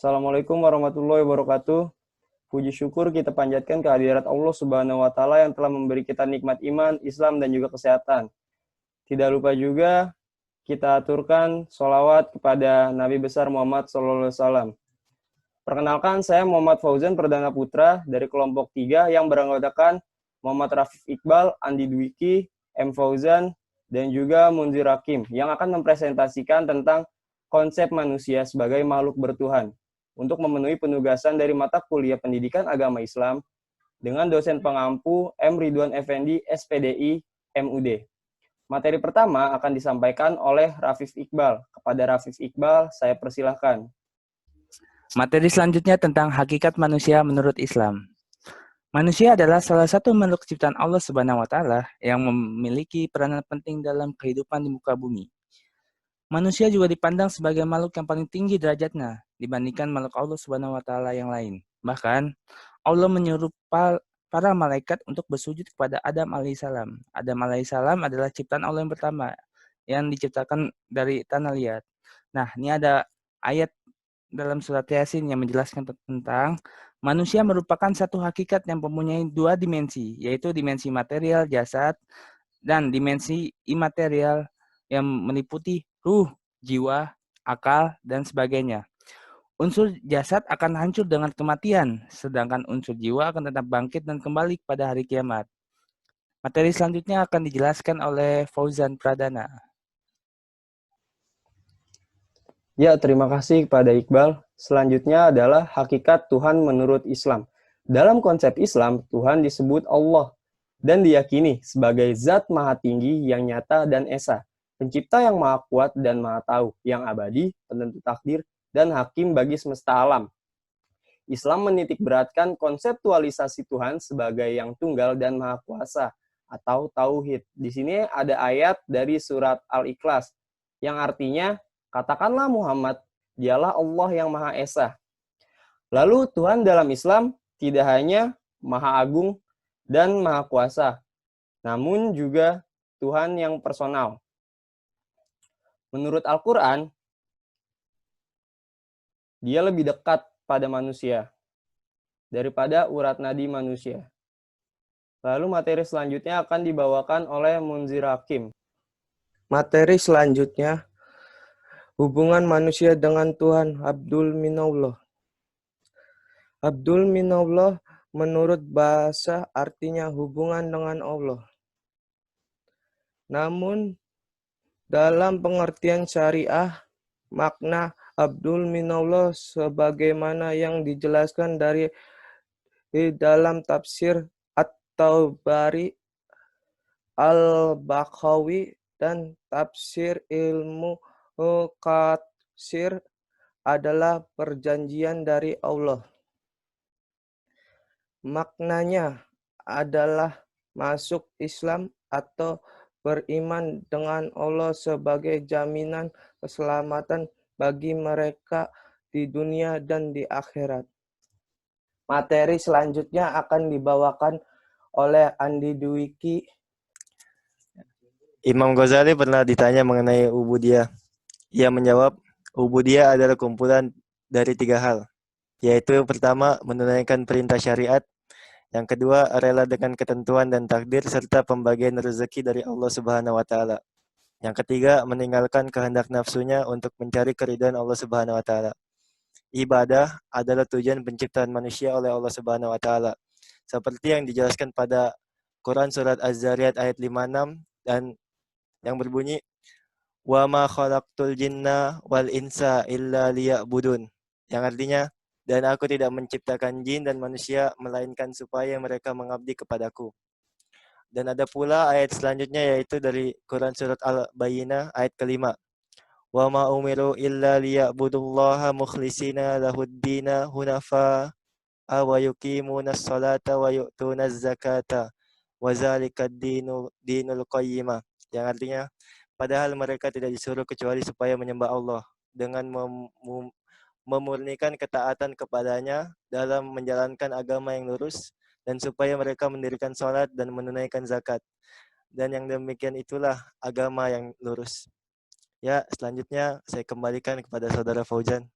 Assalamualaikum warahmatullahi wabarakatuh. Puji syukur kita panjatkan kehadirat Allah Subhanahu wa taala yang telah memberi kita nikmat iman, Islam dan juga kesehatan. Tidak lupa juga kita aturkan sholawat kepada Nabi besar Muhammad SAW. Perkenalkan, saya Muhammad Fauzan Perdana Putra dari kelompok 3 yang beranggotakan Muhammad Rafif Iqbal, Andi Dwiki, M. Fauzan, dan juga Munzir Hakim yang akan mempresentasikan tentang konsep manusia sebagai makhluk bertuhan untuk memenuhi penugasan dari mata kuliah pendidikan agama Islam dengan dosen pengampu M. Ridwan Effendi, SPDI, MUD. Materi pertama akan disampaikan oleh Rafif Iqbal. Kepada Rafif Iqbal, saya persilahkan. Materi selanjutnya tentang hakikat manusia menurut Islam. Manusia adalah salah satu makhluk ciptaan Allah Subhanahu wa taala yang memiliki peranan penting dalam kehidupan di muka bumi. Manusia juga dipandang sebagai makhluk yang paling tinggi derajatnya dibandingkan makhluk Allah Subhanahu wa taala yang lain. Bahkan Allah menyuruh para malaikat untuk bersujud kepada Adam alaihissalam. Adam alaihissalam adalah ciptaan Allah yang pertama yang diciptakan dari tanah liat. Nah, ini ada ayat dalam surat Yasin yang menjelaskan tentang manusia merupakan satu hakikat yang mempunyai dua dimensi, yaitu dimensi material, jasad, dan dimensi imaterial yang meliputi ruh, jiwa, akal, dan sebagainya. Unsur jasad akan hancur dengan kematian, sedangkan unsur jiwa akan tetap bangkit dan kembali pada hari kiamat. Materi selanjutnya akan dijelaskan oleh Fauzan Pradana. Ya, terima kasih kepada Iqbal. Selanjutnya adalah hakikat Tuhan menurut Islam. Dalam konsep Islam, Tuhan disebut Allah dan diyakini sebagai zat maha tinggi yang nyata dan esa, pencipta yang maha kuat dan maha tahu, yang abadi, penentu takdir, dan hakim bagi semesta alam. Islam menitikberatkan konseptualisasi Tuhan sebagai yang tunggal dan maha kuasa atau tauhid. Di sini ada ayat dari surat Al-Ikhlas yang artinya, katakanlah Muhammad, dialah Allah yang maha esa. Lalu Tuhan dalam Islam tidak hanya maha agung dan maha kuasa, namun juga Tuhan yang personal. Menurut Al-Quran, dia lebih dekat pada manusia daripada urat nadi manusia. Lalu materi selanjutnya akan dibawakan oleh Munzir Hakim. Materi selanjutnya, hubungan manusia dengan Tuhan, Abdul Minallah. Abdul Minallah menurut bahasa artinya hubungan dengan Allah. Namun, dalam pengertian syariah, makna Abdul Minallah sebagaimana yang dijelaskan dari dalam tafsir At-Tabari, Al-Baghawi, dan tafsir ilmu Katsir adalah perjanjian dari Allah. Maknanya adalah masuk Islam atau beriman dengan Allah sebagai jaminan keselamatan bagi mereka di dunia dan di akhirat. Materi selanjutnya akan dibawakan oleh Andi Dwiki. Imam Ghazali pernah ditanya mengenai ubudiyah. Ia menjawab, ubudiyah adalah kumpulan dari 3 hal, yaitu pertama, menunaikan perintah syariat, yang kedua, rela dengan ketentuan dan takdir serta pembagian rezeki dari Allah Subhanahu wa taala. Yang ketiga, meninggalkan kehendak nafsunya untuk mencari keridhaan Allah Subhanahu wa taala. Ibadah adalah tujuan penciptaan manusia oleh Allah Subhanahu wa taala. Seperti yang dijelaskan pada Quran surat Az-Zariyat ayat 56 dan yang berbunyi, wa ma khalaqtul jinna wal insa illa liya'budun, yang artinya, dan aku tidak menciptakan jin dan manusia melainkan supaya mereka mengabdi kepadaku. Dan ada pula ayat selanjutnya yaitu dari Quran surat Al-Bayyinah ayat kelima, wa ma umiru illa liya'budullaha mukhlishina lahuddina hunafa wa yuqimunas salata wa yu'tunaz zakata wa zalikad dinul qayyimah, yang artinya, padahal mereka tidak disuruh kecuali supaya menyembah Allah dengan memurnikan ketaatan kepadanya dalam menjalankan agama yang lurus, dan supaya mereka mendirikan sholat dan menunaikan zakat. Dan yang demikian itulah agama yang lurus. Ya, selanjutnya saya kembalikan kepada Saudara Fauzan.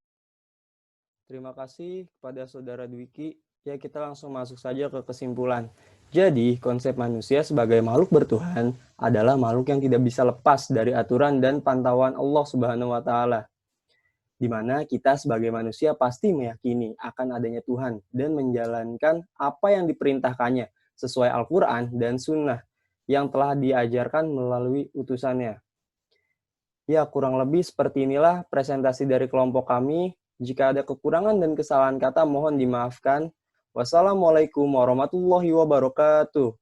Terima kasih kepada Saudara Dwiki. Ya, kita langsung masuk saja ke kesimpulan. Jadi, konsep manusia sebagai makhluk bertuhan adalah makhluk yang tidak bisa lepas dari aturan dan pantauan Allah Subhanahu wa taala. Di mana kita sebagai manusia pasti meyakini akan adanya Tuhan dan menjalankan apa yang diperintahkannya sesuai Al-Qur'an dan Sunnah yang telah diajarkan melalui utusannya. Ya, kurang lebih seperti inilah presentasi dari kelompok kami. Jika ada kekurangan dan kesalahan kata, mohon dimaafkan. Wassalamualaikum warahmatullahi wabarakatuh.